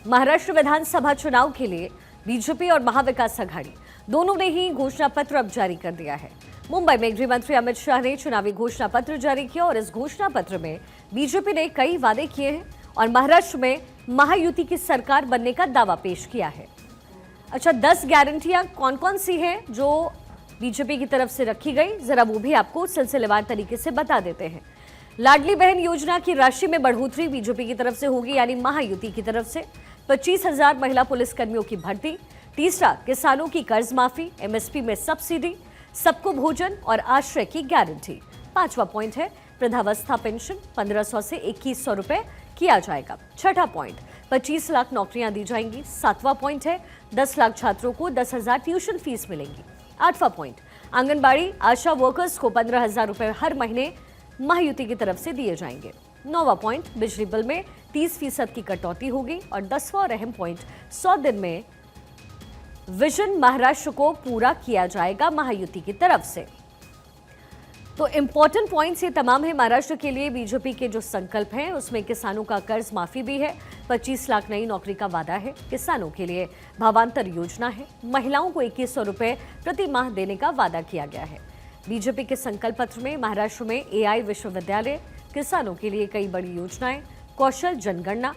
महाराष्ट्र विधानसभा चुनाव के लिए बीजेपी और महाविकास आघाड़ी दोनों ने ही घोषणा पत्र अब जारी कर दिया है। मुंबई में गृह मंत्री अमित शाह ने चुनावी घोषणा पत्र जारी किया और इस घोषणा पत्र में बीजेपी ने कई वादे किए हैं और महाराष्ट्र में महायुति की सरकार बनने का दावा पेश किया है। अच्छा, 10 गारंटियां कौन कौन सी हैं जो बीजेपी की तरफ से रखी गई, जरा वो भी आपको सिलसिलेवार तरीके से बता देते हैं। लाडली बहन योजना की राशि में बढ़ोतरी बीजेपी की तरफ से होगी, यानी महायुति की तरफ से 25,000 महिला पुलिसकर्मियों की भर्ती। तीसरा, किसानों की कर्ज माफी, एमएसपी में सब्सिडी, सबको भोजन और आश्रय की गारंटी। 5वां पॉइंट है वृद्धावस्था पेंशन 1500 से 2100 रुपए किया जाएगा। 6ठा पॉइंट 25 लाख नौकरियां दी जाएंगी। 7वां पॉइंट है 10 लाख छात्रों को 10,000 ट्यूशन फीस मिलेंगी। 8वां पॉइंट आंगनबाड़ी आशा वर्कर्स को 15,000 रुपए हर महीने महायुति की तरफ से दिए जाएंगे। 9वां पॉइंट बिजली बिल में 30% की कटौती होगी। और 10वां और अहम पॉइंट 100 दिन में विजन महाराष्ट्र को पूरा किया जाएगा महायुति की तरफ से। तो इंपॉर्टेंट पॉइंट्स ये तमाम है महाराष्ट्र के लिए। बीजेपी के जो संकल्प हैं उसमें किसानों का कर्ज माफी भी है, 25 लाख नई नौकरी का वादा है, किसानों के लिए भावांतर योजना है, महिलाओं को 2100 रुपए प्रति माह देने का वादा किया गया है। बीजेपी के संकल्प पत्र में महाराष्ट्र में एआई विश्वविद्यालय, किसानों के लिए कई बड़ी योजनाएं, कौशल जनगणना,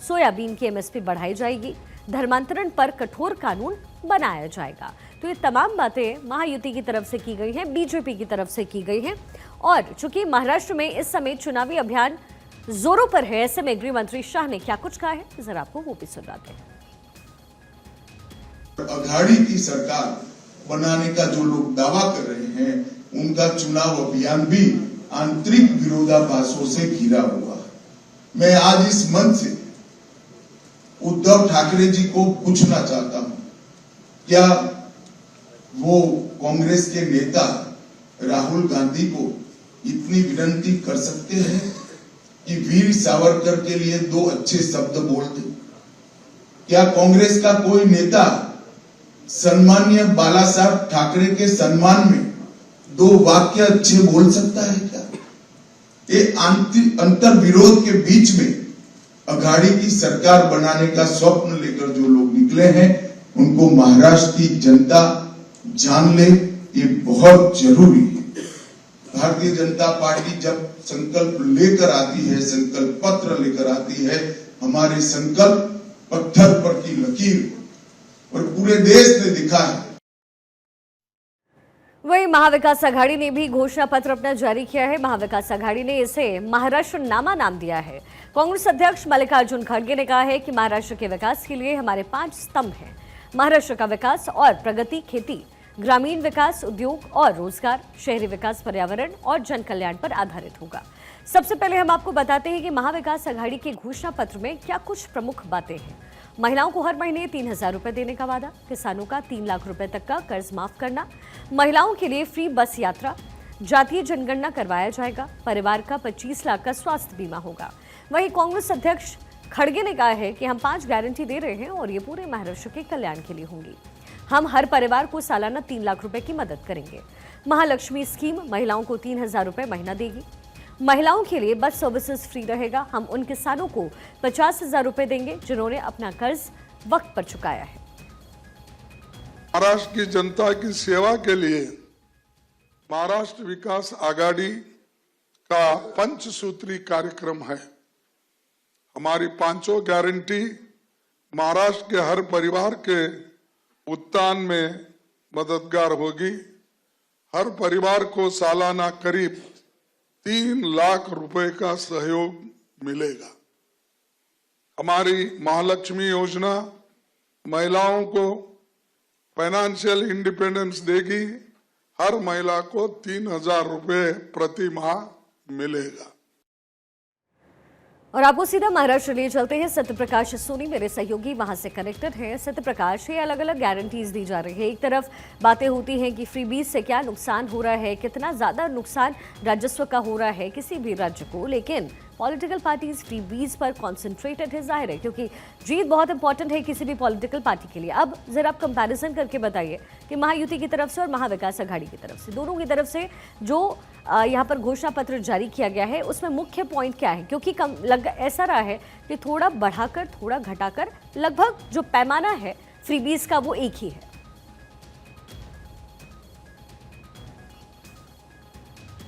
सोयाबीन की एमएसपी बढ़ाई जाएगी, धर्मांतरण पर कठोर कानून बनाया जाएगा। तो ये तमाम बातें महायुति की तरफ से की गई हैं, बीजेपी की तरफ से की गई हैं। और चूंकि महाराष्ट्र में इस समय चुनावी अभियान जोरों पर है, ऐसे में गृह मंत्री शाह ने क्या कुछ कहा है, जरा आपको वो भी सुनाते हैं। आघाड़ी की सरकार बनाने का जो लोग दावा कर रहे हैं, उनका चुनाव अभियान भी आंतरिक विरोधाभासों से घिरा हुआ है। मैं आज इस मंच से उद्धव ठाकरे जी को पूछना चाहता हूं, क्या वो कांग्रेस के नेता राहुल गांधी को इतनी विनती कर सकते हैं कि वीर सावरकर के लिए 2 अच्छे शब्द बोल दे? क्या कांग्रेस का कोई नेता सम्मानीय बाला साहब ठाकरे के सम्मान में 2 वाक्य अच्छे बोल सकता है क्या? ये अंतर विरोध के बीच में आघाड़ी की सरकार बनाने का स्वप्न लेकर जो लोग निकले हैं, उनको महाराष्ट्र की जनता जान ले, ये बहुत जरूरी है। भारतीय जनता पार्टी जब संकल्प लेकर आती है, संकल्प पत्र लेकर आती है, हमारे संकल्प पत्थर पर की लकीर और पूरे देश ने दिखा है। वही महाविकास आघाड़ी ने भी घोषणा पत्र अपना जारी किया है। महाविकास आघाड़ी ने इसे महाराष्ट्र नामा नाम दिया है। कांग्रेस अध्यक्ष मल्लिकार्जुन खड़गे ने कहा है कि महाराष्ट्र के विकास के लिए हमारे 5 स्तंभ हैं। महाराष्ट्र का विकास और प्रगति खेती, ग्रामीण विकास, उद्योग और रोजगार, शहरी विकास, पर्यावरण और जन कल्याण पर आधारित होगा। सबसे पहले हम आपको बताते हैं कि महाविकास आघाड़ी के घोषणा पत्र में क्या कुछ प्रमुख बातें हैं। महिलाओं को हर महीने 3,000 रुपए देने का वादा, किसानों का 3 लाख रुपए तक का कर्ज माफ करना, महिलाओं के लिए फ्री बस यात्रा, जातीय जनगणना करवाया जाएगा, परिवार का 25 लाख का स्वास्थ्य बीमा होगा। वहीं कांग्रेस अध्यक्ष खड़गे ने कहा है कि हम 5 गारंटी दे रहे हैं और ये पूरे महाराष्ट्र के कल्याण के लिए होंगी। हम हर परिवार को सालाना 3 लाख रुपए की मदद करेंगे। महालक्ष्मी स्कीम महिलाओं को 3,000 रुपए महीना देगी। महिलाओं के लिए बस सर्विसेज फ्री रहेगा। हम उन किसानों को 50,000 रुपए देंगे जिन्होंने अपना कर्ज वक्त पर चुकाया है। महाराष्ट्र की जनता की सेवा के लिए महाराष्ट्र विकास आघाड़ी का पंचसूत्री कार्यक्रम है। हमारी 5 गारंटी महाराष्ट्र के हर परिवार के उत्थान में मददगार होगी। हर परिवार को सालाना करीब 3 लाख रुपए का सहयोग मिलेगा। हमारी महालक्ष्मी योजना महिलाओं को फाइनेंशियल इंडिपेंडेंस देगी। हर महिला को 3,000 रुपए प्रति माह मिलेगा। और आपको सीधा महाराष्ट्र लिए चलते हैं। सत्यप्रकाश सोनी मेरे सहयोगी वहां से कनेक्टेड है। सत्यप्रकाश, ये अलग अलग गारंटीज दी जा रही है। एक तरफ बातें होती हैं कि फ्रीबीज से क्या नुकसान हो रहा है, कितना ज्यादा नुकसान राजस्व का हो रहा है किसी भी राज्य को, लेकिन पॉलिटिकल पार्टीज फ्रीबीज पर कॉन्सेंट्रेटेड है, जाहिर है क्योंकि जीत बहुत इंपॉर्टेंट है किसी भी पॉलिटिकल पार्टी के लिए। अब जरा आप कंपैरिजन करके बताइए कि महायुति की तरफ से और महाविकास अघाड़ी की तरफ से, दोनों की तरफ से जो यहाँ पर घोषणा पत्र जारी किया गया है उसमें मुख्य पॉइंट क्या है, क्योंकि ऐसा रहा है कि थोड़ा बढ़ाकर थोड़ा घटाकर लगभग जो पैमाना है फ्रीबीज का वो एक ही है।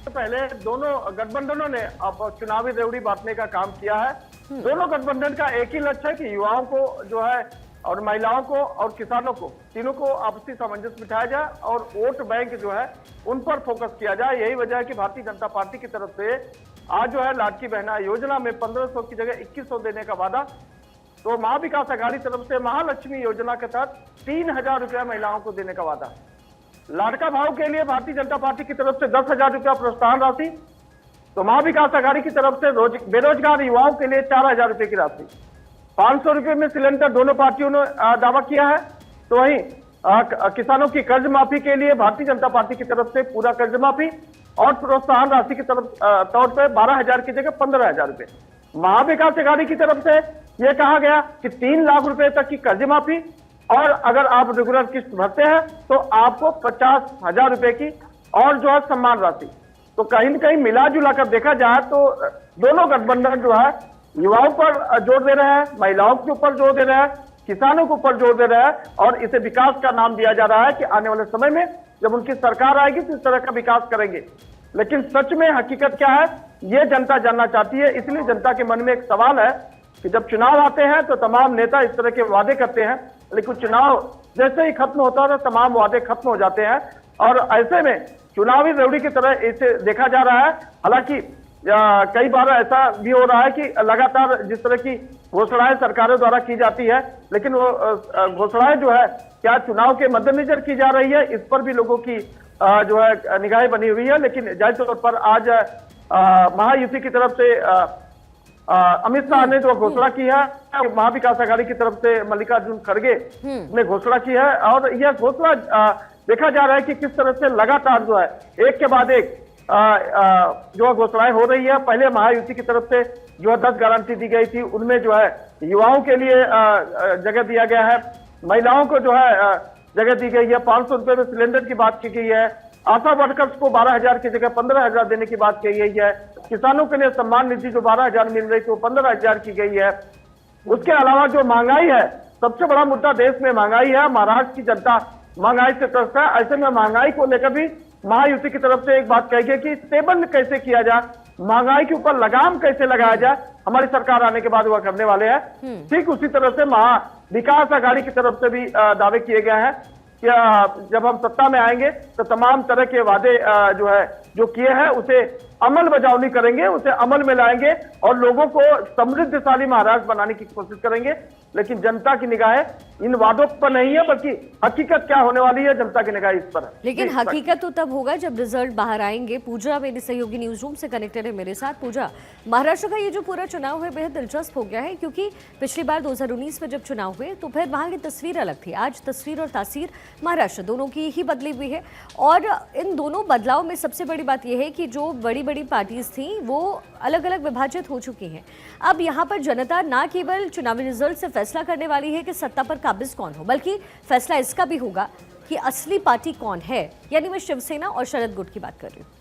पहले दोनों गठबंधनों ने अब चुनावी रेवड़ी बांटने का काम किया है। दोनों गठबंधन का एक ही लक्ष्य है कि युवाओं को जो है और महिलाओं को और किसानों को, तीनों को आपसी सामंजस्य बिठाया जाए और वोट बैंक जो है उन पर फोकस किया जाए। यही वजह है कि भारतीय जनता पार्टी की तरफ से आज जो है लाडकी बहना योजना में 1500 की जगह 2100 देने का वादा, तो महाविकास अघाड़ी तरफ से महालक्ष्मी योजना के तहत 3000 रुपया महिलाओं को देने का वादा, लाडका भाव के लिए भारतीय जनता पार्टी की तरफ से 10,000 रुपया प्रोत्साहन राशि, तो महाविकास अघाड़ी की तरफ से बेरोजगार युवाओं के लिए 4,000 रुपए की राशि, 500 रुपए में सिलेंडर दोनों पार्टियों ने दावा किया है। तो वहीं किसानों की कर्ज माफी के लिए भारतीय जनता पार्टी की तरफ से पूरा कर्ज माफी और प्रोत्साहन राशि की तरफ तौर पर 12,000 की जगह 15,000 रुपए। महाविकास अघाड़ी की तरफ से यह कहा गया कि 3 लाख रुपए तक की कर्ज माफी और अगर आप रेगुलर किस्त भरते हैं तो आपको 50,000 रुपए की और जो है सम्मान राशि। तो कहीं न कहीं मिला जुला कर देखा जाए तो दोनों गठबंधन जो है युवाओं पर जोर दे रहे हैं, महिलाओं के ऊपर जोर दे रहे हैं, किसानों के ऊपर जोर दे रहे हैं और इसे विकास का नाम दिया जा रहा है कि आने वाले समय में जब उनकी सरकार आएगी तो इस तरह का विकास करेंगे। लेकिन सच में हकीकत क्या है ये जनता जानना चाहती है। इसलिए जनता के मन में एक सवाल है कि जब चुनाव आते हैं तो तमाम नेता इस तरह के वादे करते हैं, लेकिन चुनाव जैसे ही खत्म होता है तो तमाम वादे खत्म हो जाते हैं और ऐसे में चुनावी रेवड़ी की तरह इसे देखा जा रहा है। हालांकि कई बार ऐसा भी हो रहा है कि लगातार जिस तरह की घोषणाएं सरकारों द्वारा की जाती है, लेकिन वो घोषणाएं जो है क्या चुनाव के मद्देनजर की जा रही है, इस पर भी लोगों की जो है निगाहें बनी हुई है। लेकिन जाहिर तौर पर आज महायुति की तरफ से अमित शाह ने जो घोषणा की है, महाविकास अघाड़ी की तरफ से मल्लिकार्जुन खड़गे ने घोषणा की है और यह घोषणा देखा जा रहा है कि किस तरह से लगातार जो है एक के बाद एक जो घोषणाएं हो रही है। पहले महायुति की तरफ से जो है 10 गारंटी दी गई थी, उनमें जो है युवाओं के लिए जगह दिया गया है, महिलाओं को जो है जगह दी गई है, 500 रुपए में सिलेंडर की बात की गई है, आशा वर्कर्स को 12,000 की जगह 15,000 देने की बात कही गई है, किसानों के लिए सम्मान निधि जो 12,000 मिल रही थी वो 15,000 की गई है। उसके अलावा जो महंगाई है, सबसे बड़ा मुद्दा देश में महंगाई है, महाराष्ट्र की जनता महंगाई से त्रस्त है। ऐसे में महंगाई को लेकर भी महायुति की तरफ से एक बात कही गई कि स्टेबल कैसे किया जाए, महंगाई के ऊपर लगाम कैसे लगाया जाए, हमारी सरकार आने के बाद वह करने वाले हैं। ठीक उसी तरह से महाविकास अघाड़ी की तरफ से भी दावे किए गए हैं कि जब हम सत्ता में आएंगे तो तमाम तरह के वादे जो किए हैं उसे अमल बजावनी करेंगे, उसे अमल में लाएंगे और लोगों को समृद्धशाली महाराष्ट्र बनाने की कोशिश करेंगे। लेकिन जनता की निगाहें इन वादों पर नहीं है, बल्कि हकीकत क्या होने वाली है जनता की निगाह इस पर है। लेकिन हकीकत तो तब होगा जब रिजल्ट बाहर आएंगे। पूजा मेरी सहयोगी न्यूज रूम से कनेक्टेड है मेरे साथ। पूजा, महाराष्ट्र का ये जो पूरा चुनाव है बेहद दिलचस्प हो गया है, क्योंकि पिछली बार 2019 में जब चुनाव हुए तो फिर वहां की तस्वीर अलग थी। आज तस्वीर और तासीर महाराष्ट्र दोनों की ही बदली हुई है और इन दोनों बदलाव में सबसे बड़ी बात यह है कि जो बड़ी बड़ी पार्टीज थी वो अलग अलग विभाजित हो चुकी हैं। अब यहाँ पर जनता ना केवल चुनावी रिजल्ट से फैसला करने वाली है कि सत्ता पर काबिज कौन हो, बल्कि फैसला इसका भी होगा कि असली पार्टी कौन है। यानी मैं शिवसेना और शरद गुट की बात कर रही हूँ।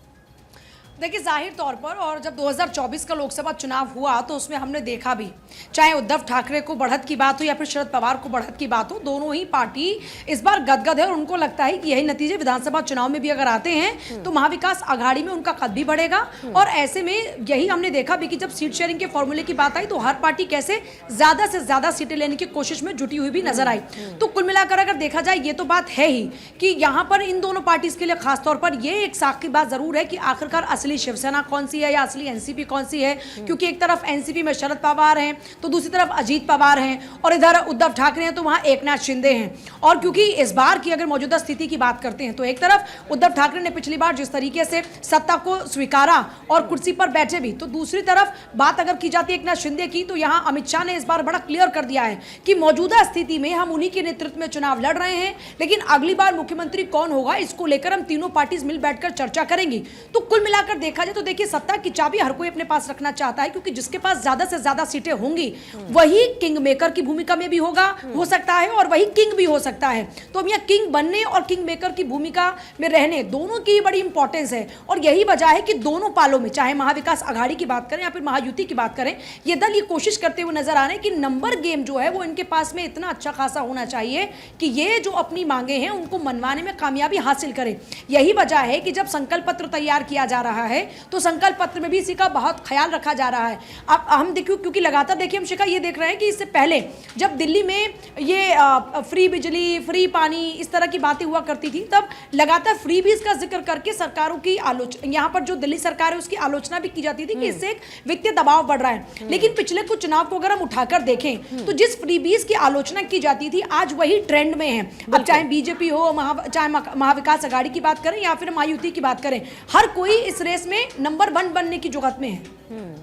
देखिए, जाहिर तौर पर और जब 2024 का लोकसभा चुनाव हुआ तो उसमें हमने देखा भी, चाहे उद्धव ठाकरे को बढ़त की बात हो या फिर शरद पवार को बढ़त की बात हो, दोनों ही पार्टी इस बार गदगद है और उनको लगता है कि यही नतीजे विधानसभा चुनाव में भी अगर आते हैं तो महाविकास अघाड़ी में उनका कद भी बढ़ेगा। और ऐसे में यही हमने देखा भी कि जब सीट शेयरिंग के फॉर्मूले की बात आई तो हर पार्टी कैसे ज्यादा से ज्यादा सीटें लेने की कोशिश में जुटी हुई भी नजर आई। तो कुल मिलाकर अगर देखा जाए ये तो बात है ही कि यहाँ पर इन दोनों पार्टीज के लिए खासतौर पर ये एक साख की बात जरूर है कि आखिरकार असली शिवसेना कौन सी है या असली एनसीपी कौन सी है, क्योंकि एक तरफ एनसीपी में शरद पवार हैं तो दूसरी तरफ अजीत पवार हैं और इधर उद्धव ठाकरे हैं तो वहां एकनाथ शिंदे हैं। और क्योंकि इस बार की अगर मौजूदा स्थिति की बात करते हैं तो एक तरफ उद्धव ठाकरे ने पिछली बार जिस तरीके से सत्ता को स्वीकारा और कुर्सी पर बैठे भी, तो दूसरी तरफ बात अगर की जाती है एकनाथ शिंदे की तो यहां अमित शाह ने इस बार बड़ा क्लियर कर दिया है कि मौजूदा स्थिति में हम उन्हीं के नेतृत्व में चुनाव लड़ रहे हैं, लेकिन अगली बार मुख्यमंत्री कौन होगा इसको लेकर हम तीनों पार्टीज मिल बैठकर चर्चा करेंगी। तो कुल मिलाकर अगर देखा जाए तो देखिए सत्ता की चाबी हर कोई अपने पास रखना चाहता है, क्योंकि जिसके पास ज्यादा से ज्यादा सीटें होंगी वही किंग मेकर की भूमिका में भी होगा, हो सकता है, और वही किंग भी हो सकता है। तो अब यहाँ किंग बनने और किंग मेकर की भूमिका में रहने दोनों की बड़ी इंपॉर्टेंस है, और यही वजह है कि दोनों पालों में, चाहे महाविकास आघाड़ी की बात करें या फिर महायुति की बात करें, ये दल ये कोशिश करते हुए नजर आ रहे हैं कि नंबर गेम जो है वो इनके पास में इतना अच्छा खासा होना चाहिए कि ये जो अपनी मांगे हैं उनको मनवाने में कामयाबी हासिल करें। यही वजह है कि जब संकल्प पत्र तैयार किया जा रहा है तो संकल्प पत्र में भी इसी का बहुत ख्याल रखा जा रहा है। अब हम देखिए, क्योंकि लगातार देखिए हम शिखा ये देख रहे हैं कि इससे पहले जब दिल्ली में ये फ्री बिजली, फ्री पानी, इस तरह की बातें हुआ करती थी, तब लगातार फ्रीबीज का जिक्र करके सरकारों की आलोचना, यहाँ पर जो दिल्ली सरकार है उसकी आलोचना भी की जाती थी कि इससे एक वित्तीय दबाव बढ़ रहा है। लेकिन पिछले कुछ चुनाव को अगर हम उठाकर देखें तो जिस फ्रीबीज की आलोचना की जाती थी आज वही ट्रेंड में है। अब चाहे बीजेपी हो, चाहे महाविकास आघाड़ी की बात करें या फिर महायुति की बात करें, हर कोई इस रेस में नंबर 1 बनने की जुगत में है।